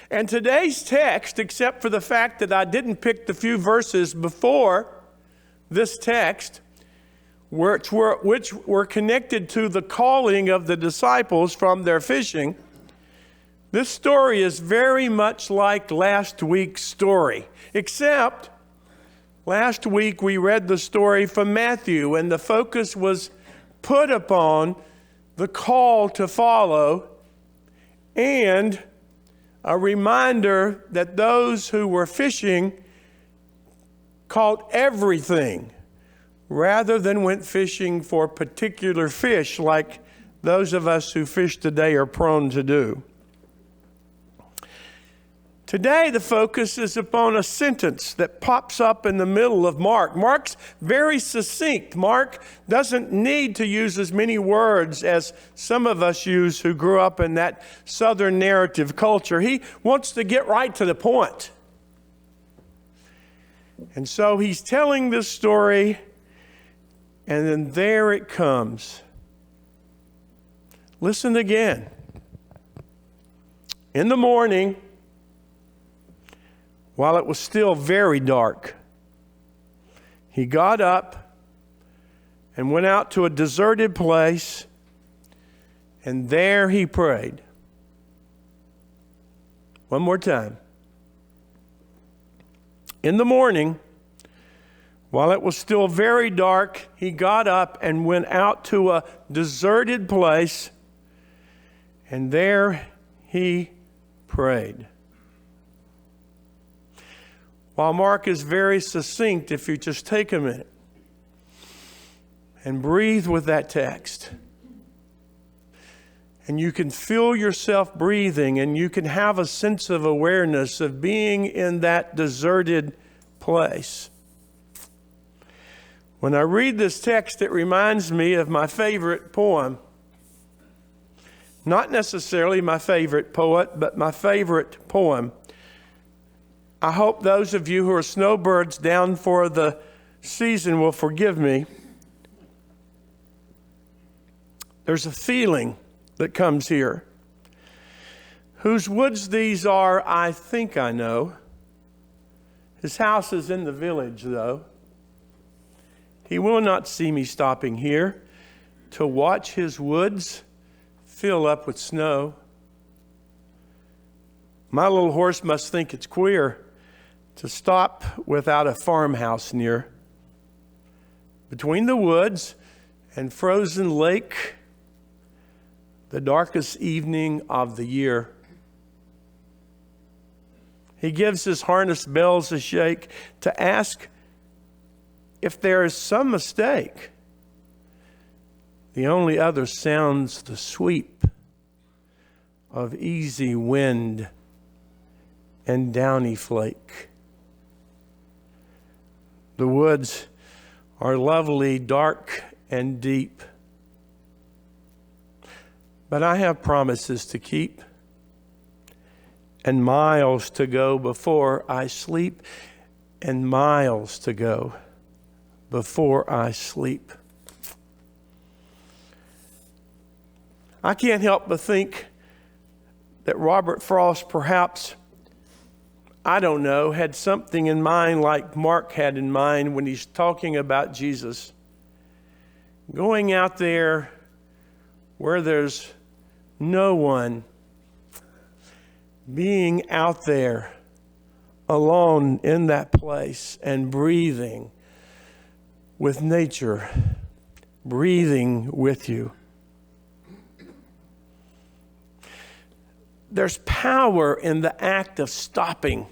And today's text, except for the fact that I didn't pick the few verses before this text, which were connected to the calling of the disciples from their fishing, this story is very much like last week's story, except last week we read the story from Matthew, and the focus was put upon the call to follow and a reminder that those who were fishing caught everything rather than went fishing for particular fish like those of us who fish today are prone to do. Today, the focus is upon a sentence that pops up in the middle of Mark. Mark's very succinct. Mark doesn't need to use as many words as some of us use who grew up in that Southern narrative culture. He wants to get right to the point. And so he's telling this story, and then there it comes. Listen again. In the morning, while it was still very dark, he got up and went out to a deserted place, and there he prayed. One more time. In the morning, while it was still very dark, he got up and went out to a deserted place, and there he prayed. While Mark is very succinct, if you just take a minute and breathe with that text, and you can feel yourself breathing, and you can have a sense of awareness of being in that deserted place. When I read this text, it reminds me of my favorite poem. Not necessarily my favorite poet, but my favorite poem. I hope those of you who are snowbirds down for the season will forgive me. There's a feeling that comes here. Whose woods these are, I think I know. His house is in the village, though. He will not see me stopping here to watch his woods fill up with snow. My little horse must think it's queer to stop without a farmhouse near. Between the woods and frozen lake, the darkest evening of the year. He gives his harness bells a shake to ask if there is some mistake. The only other sounds the sweep of easy wind and downy flake. The woods are lovely, dark, and deep. But I have promises to keep and miles to go before I sleep, and miles to go before I sleep. I can't help but think that Robert Frost perhaps, I don't know, had something in mind like Mark had in mind when he's talking about Jesus. Going out there where there's no one, being out there alone in that place and breathing with nature, breathing with you. There's power in the act of stopping.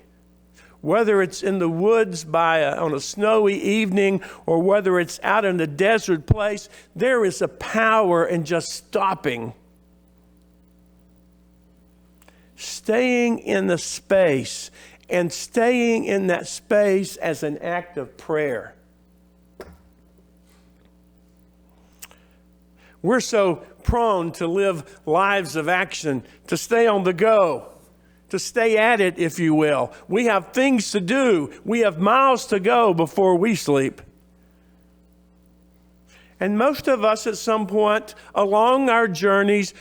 Whether it's in the woods on a snowy evening or whether it's out in a desert place, there is a power in just stopping. Staying in the space and staying in that space as an act of prayer. We're so prone to live lives of action, to stay on the go, to stay at it, if you will. We have things to do. We have miles to go before we sleep. And most of us at some point along our journeys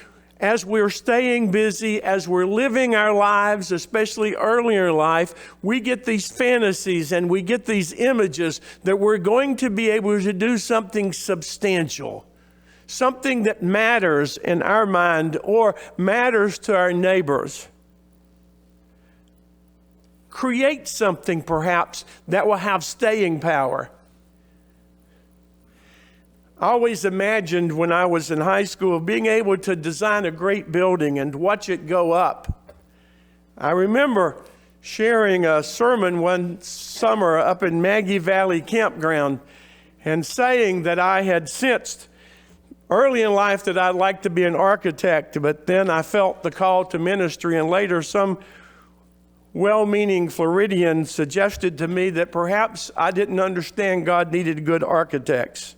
as we're staying busy, as we're living our lives, especially earlier in life, we get these fantasies and we get these images that we're going to be able to do something substantial, something that matters in our mind or matters to our neighbors. Create something perhaps that will have staying power. I always imagined when I was in high school being able to design a great building and watch it go up. I remember sharing a sermon one summer up in Maggie Valley Campground and saying that I had sensed early in life that I'd like to be an architect, but then I felt the call to ministry, and later some well-meaning Floridian suggested to me that perhaps I didn't understand God needed good architects.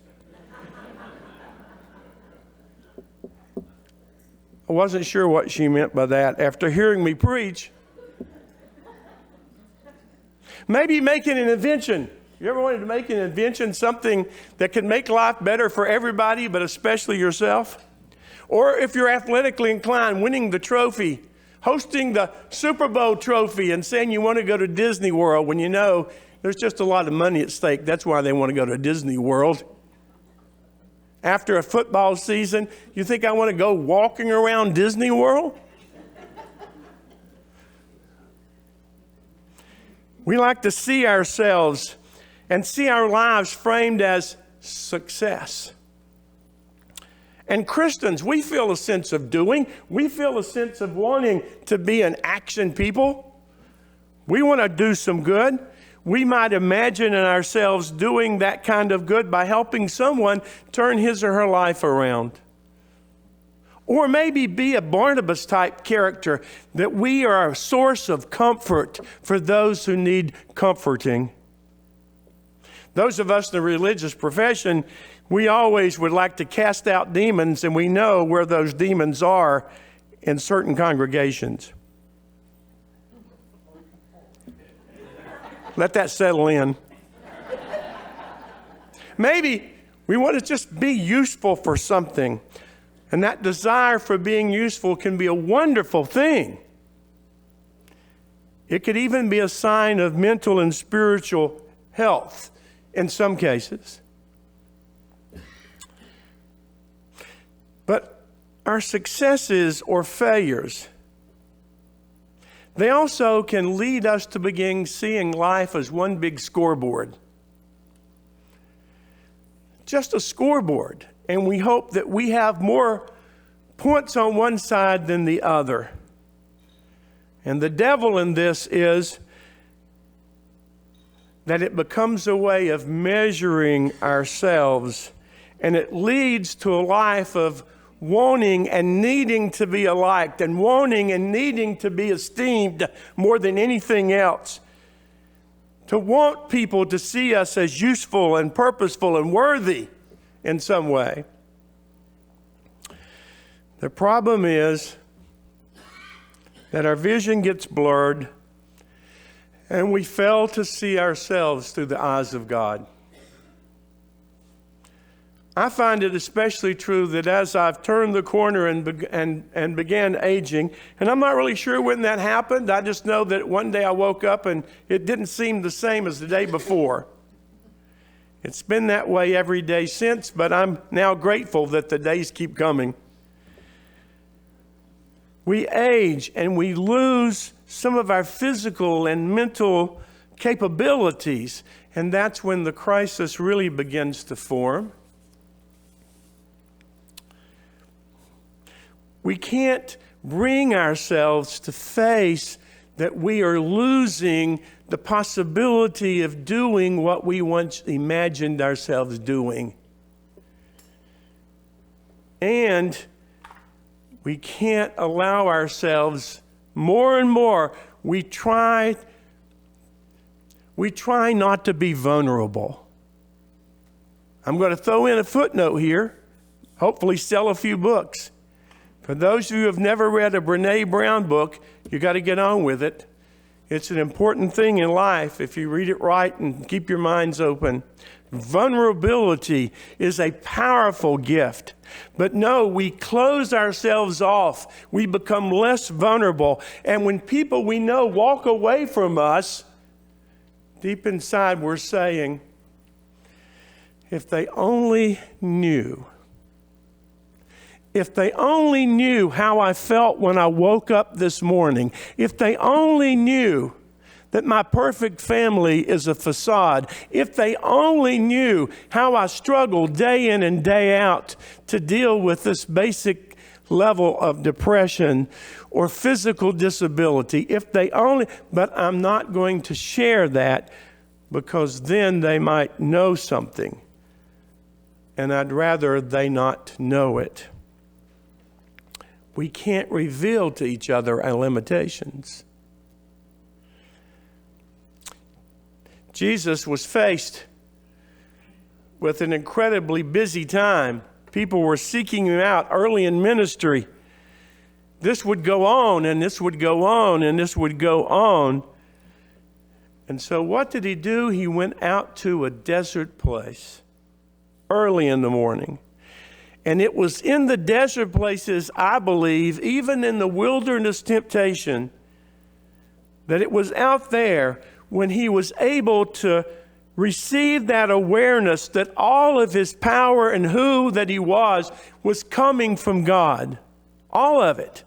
I wasn't sure what she meant by that after hearing me preach. Maybe making an invention. You ever wanted to make an invention, something that can make life better for everybody, but especially yourself? Or if you're athletically inclined, winning the trophy, hosting the Super Bowl trophy and saying you want to go to Disney World when you know there's just a lot of money at stake. That's why they want to go to Disney World. After a football season, you think I want to go walking around Disney World? We like to see ourselves and see our lives framed as success. And Christians, we feel a sense of doing. We feel a sense of wanting to be an action people. We want to do some good. We might imagine in ourselves doing that kind of good by helping someone turn his or her life around. Or maybe be a Barnabas type character, that we are a source of comfort for those who need comforting. Those of us in the religious profession, we always would like to cast out demons, and we know where those demons are in certain congregations. Let that settle in. Maybe we want to just be useful for something, and that desire for being useful can be a wonderful thing. It could even be a sign of mental and spiritual health in some cases. But our successes or failures, they also can lead us to begin seeing life as one big scoreboard. Just a scoreboard. And we hope that we have more points on one side than the other. And the devil in this is that it becomes a way of measuring ourselves, and it leads to a life of wanting and needing to be liked and wanting and needing to be esteemed more than anything else. To want people to see us as useful and purposeful and worthy in some way. The problem is that our vision gets blurred and we fail to see ourselves through the eyes of God. I find it especially true that as I've turned the corner and began aging, and I'm not really sure when that happened. I just know that one day I woke up and it didn't seem the same as the day before. It's been that way every day since, but I'm now grateful that the days keep coming. We age and we lose some of our physical and mental capabilities, and that's when the crisis really begins to form. We can't bring ourselves to face that we are losing the possibility of doing what we once imagined ourselves doing. And we can't allow ourselves more and more. We try not to be vulnerable. I'm going to throw in a footnote here, hopefully sell a few books. For those of you who have never read a Brené Brown book, you got to get on with it. It's an important thing in life if you read it right and keep your minds open. Vulnerability is a powerful gift. But no, we close ourselves off. We become less vulnerable. And when people we know walk away from us, deep inside we're saying, if they only knew. If they only knew how I felt when I woke up this morning. If they only knew that my perfect family is a facade. If they only knew how I struggle day in and day out to deal with this basic level of depression or physical disability. If they only, but I'm not going to share that because then they might know something. And I'd rather they not know it. We can't reveal to each other our limitations. Jesus was faced with an incredibly busy time. People were seeking him out early in ministry. This would go on, and this would go on, and this would go on. And so what did he do? He went out to a desert place early in the morning. And it was in the desert places, I believe, even in the wilderness temptation, that it was out there when he was able to receive that awareness that all of his power and who that he was coming from God. All of it.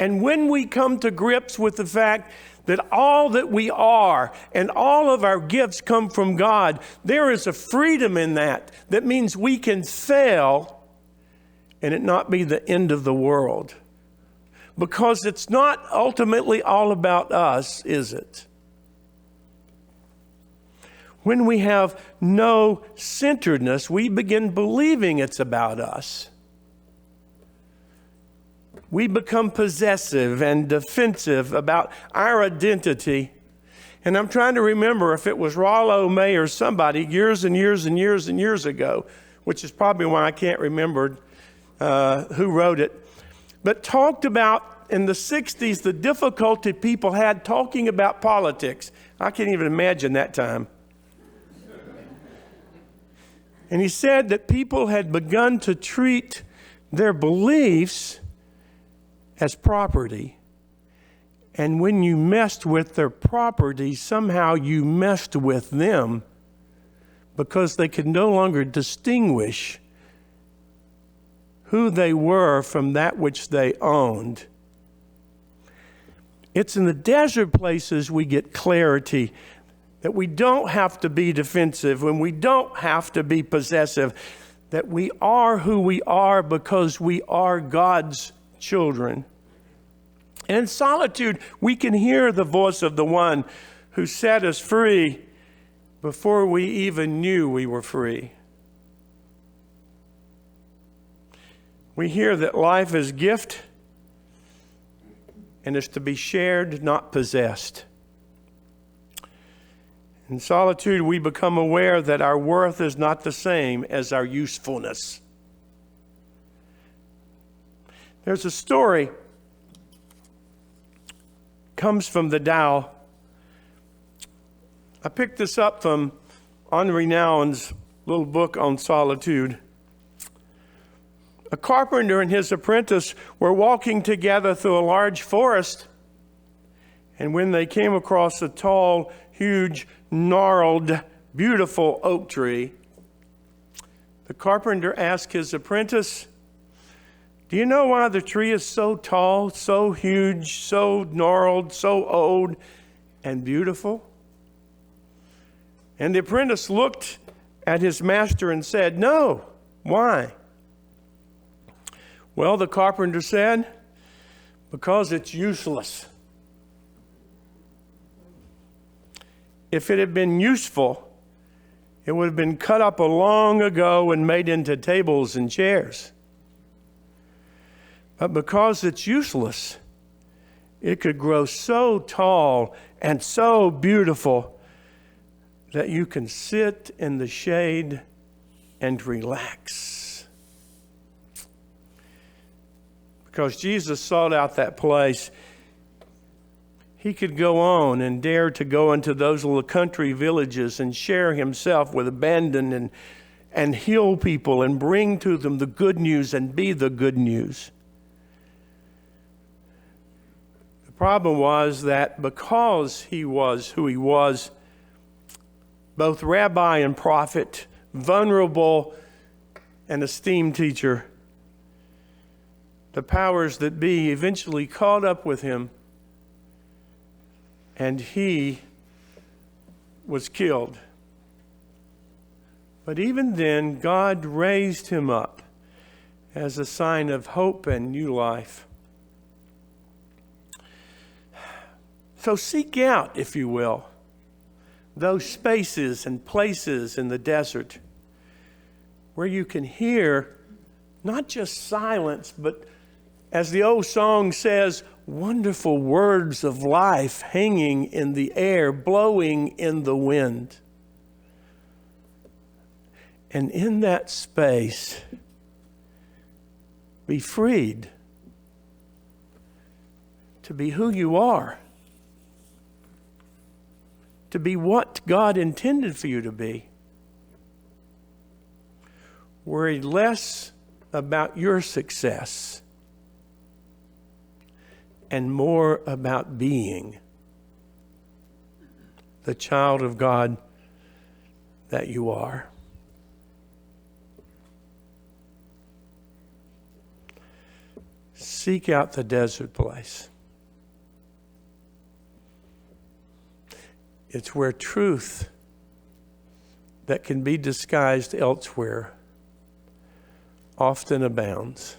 And when we come to grips with the fact that all that we are and all of our gifts come from God, there is a freedom in that. That means we can fail and it not be the end of the world. Because it's not ultimately all about us, is it? When we have no centeredness, we begin believing it's about us. We become possessive and defensive about our identity. And I'm trying to remember if it was Rollo May or somebody years and years and years and years ago, which is probably why I can't remember who wrote it, but talked about in the 60s the difficulty people had talking about politics. I can't even imagine that time. And he said that people had begun to treat their beliefs as property. And when you messed with their property, somehow you messed with them because they could no longer distinguish who they were from that which they owned. It's in the desert places we get clarity that we don't have to be defensive, when we don't have to be possessive, that we are who we are because we are God's children. And in solitude, we can hear the voice of the one who set us free before we even knew we were free. We hear that life is a gift and is to be shared, not possessed. In solitude, we become aware that our worth is not the same as our usefulness. There's a story, comes from the Tao. I picked this up from Henri Nouwen's little book on solitude. A carpenter and his apprentice were walking together through a large forest, and when they came across a tall, huge, gnarled, beautiful oak tree, the carpenter asked his apprentice, "Do you know why the tree is so tall, so huge, so gnarled, so old, and beautiful?" And the apprentice looked at his master and said, "No, why?" "Well," the carpenter said, "because it's useless. If it had been useful, it would have been cut up long ago and made into tables and chairs. But because it's useless, it could grow so tall and so beautiful that you can sit in the shade and relax." Because Jesus sought out that place, he could go on and dare to go into those little country villages and share himself with abandon and heal people and bring to them the good news and be the good news. The problem was that because he was who he was, both rabbi and prophet, vulnerable and esteemed teacher, the powers that be eventually caught up with him, and he was killed. But even then, God raised him up as a sign of hope and new life. So seek out, if you will, those spaces and places in the desert where you can hear not just silence, but as the old song says, wonderful words of life hanging in the air, blowing in the wind. And in that space, be freed to be who you are, to be what God intended for you to be. Worry less about your success and more about being the child of God that you are. Seek out the desert place. It's where truth that can be disguised elsewhere often abounds.